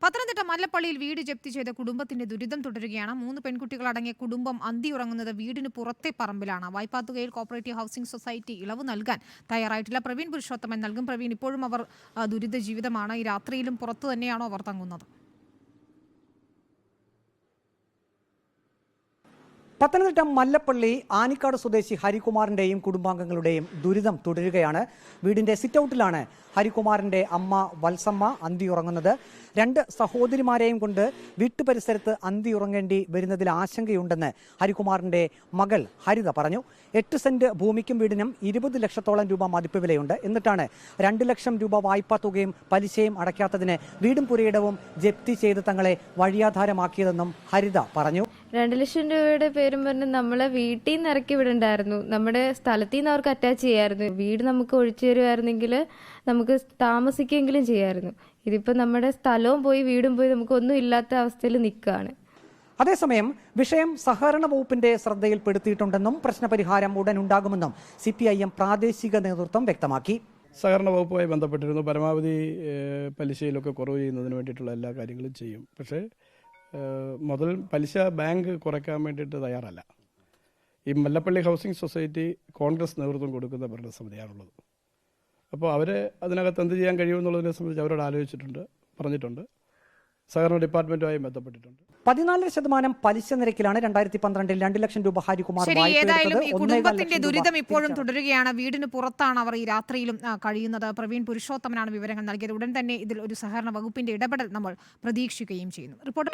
പത്തനംതിട്ട മല്ലപ്പള്ളിയിൽ വീട് ജപ്തി ചെയ്ത കുടുംബത്തിന്റെ ദുരിതം തുടരുകയാണ്. 3 പെൺകുട്ടികളടങ്ങിയ കുടുംബം അന്തിയുറങ്ങുന്നത് വീടിന് പുറത്തെ പറമ്പിലാണ്. വായ്പാത്തുകയിൽ കോപ്പറേറ്റീവ് ഹൗസിംഗ് സൊസൈറ്റി ഇളവ് നൽകാൻ തയ്യാറായിട്ടില്ല. പ്രവീൺ പുരുഷോത്തമൻ നൽകും. പ്രവീൺ, ഇപ്പോഴും അവർ ദുരിത ജീവിതമാണ്. ഈ രാത്രിയിലും പുറത്തു തന്നെയാണോ അവർ തങ്ങുന്നത്? പത്തനംതിട്ട മല്ലപ്പള്ളി ആനിക്കാട് സ്വദേശി ഹരികുമാറിന്റെയും കുടുംബാംഗങ്ങളുടെയും ദുരിതം തുടരുകയാണ്. വീടിന്റെ സിറ്റൌട്ടിലാണ് ഹരികുമാറിന്റെ അമ്മ വത്സമ്മ അന്തിയുറങ്ങുന്നത്. 2 സഹോദരിമാരെയും കൊണ്ട് വീട്ടുപരിസരത്ത് അന്തിയുറങ്ങേണ്ടി വരുന്നതിൽ ആശങ്കയുണ്ടെന്ന് ഹരികുമാറിന്റെ മകൾ ഹരിത പറഞ്ഞു. 8 സെന്റ് ഭൂമിക്കും വീടിനും 20 ലക്ഷത്തോളം രൂപ മതിപ്പ് വിലയുണ്ട്. എന്നിട്ടാണ് 2 ലക്ഷം രൂപ വായ്പാ തുകയും പലിശയും അടയ്ക്കാത്തതിന് വീടും പുരയിടവും ജപ്തി ചെയ്ത് തങ്ങളെ വഴിയാധാരമാക്കിയതെന്നും ഹരിത പറഞ്ഞു. 2 ലക്ഷം രൂപയുടെ പേരും പറഞ്ഞ് നമ്മളെ വീട്ടിൽ നിന്ന് ഇറക്കി വിടണ്ടായിരുന്നു. നമ്മുടെ സ്ഥലത്തിൽ നിന്ന് അവർക്ക് അറ്റാച്ച് ചെയ്യായിരുന്നു. വീട് നമുക്ക് ഒഴിച്ചു തരുമായിരുന്നെങ്കിൽ നമുക്ക് താമസിക്കെങ്കിലും ചെയ്യായിരുന്നു. ഇതിപ്പോൾ നമ്മുടെ സ്ഥലവും പോയി വീടും പോയി നമുക്കൊന്നും ഇല്ലാത്ത അവസ്ഥയിൽ നിൽക്കുകയാണ്. അതേസമയം വിഷയം സഹകരണ വകുപ്പിന്റെ ശ്രദ്ധയിൽപ്പെടുത്തിയിട്ടുണ്ടെന്നും പ്രശ്നപരിഹാരം ഉടൻ ഉണ്ടാകുമെന്നും CPIM പ്രാദേശിക നേതൃത്വം വ്യക്തമാക്കി. സഹകരണ വകുപ്പുമായി ബന്ധപ്പെട്ടിരുന്നു. പരമാവധി പലിശയിലൊക്കെ കുറവ് ചെയ്യുന്നതിന് വേണ്ടിയിട്ടുള്ള എല്ലാ കാര്യങ്ങളും ചെയ്യും. പക്ഷേ മുതൽ പലിശ ബാങ്ക് കുറയ്ക്കാൻ വേണ്ടിയിട്ട് തയ്യാറല്ല. ഈ മല്ലപ്പള്ളി ഹൗസിംഗ് സൊസൈറ്റി കോൺഗ്രസ് നേതൃത്വം കൊടുക്കുന്ന ഭരണസമിതിയാണുള്ളത്. അപ്പോൾ അവർ അതിനകത്ത് എന്ത് ചെയ്യാൻ കഴിയുമെന്നുള്ളതിനെ സംബന്ധിച്ച് അവരോട് ആലോചിച്ചിട്ടുണ്ട്, പറഞ്ഞിട്ടുണ്ട്. സഹകരണ ഡിപ്പാർട്ട്മെന്റുമായി ബന്ധപ്പെട്ടിട്ടുണ്ട്. 14% പലിശ നിരക്കിലാണ് 2012 2 ലക്ഷം രൂപ ഹരികുമാർ ഈ കുടുംബത്തിന്റെ ദുരിതം ഇപ്പോഴും തുടരുകയാണ്. വീടിന് പുറത്താണ് അവർ ഈ രാത്രിയിലും കഴിയുന്നത്. പ്രവീൺ പുരുഷോത്തമനാണ് വിവരങ്ങൾ നൽകിയത്. ഉടൻ തന്നെ ഇതിൽ ഒരു സഹകരണ വകുപ്പിന്റെ ഇടപെടൽ നമ്മൾ പ്രതീക്ഷിക്കുകയും ചെയ്യുന്നു. റിപ്പോർട്ട്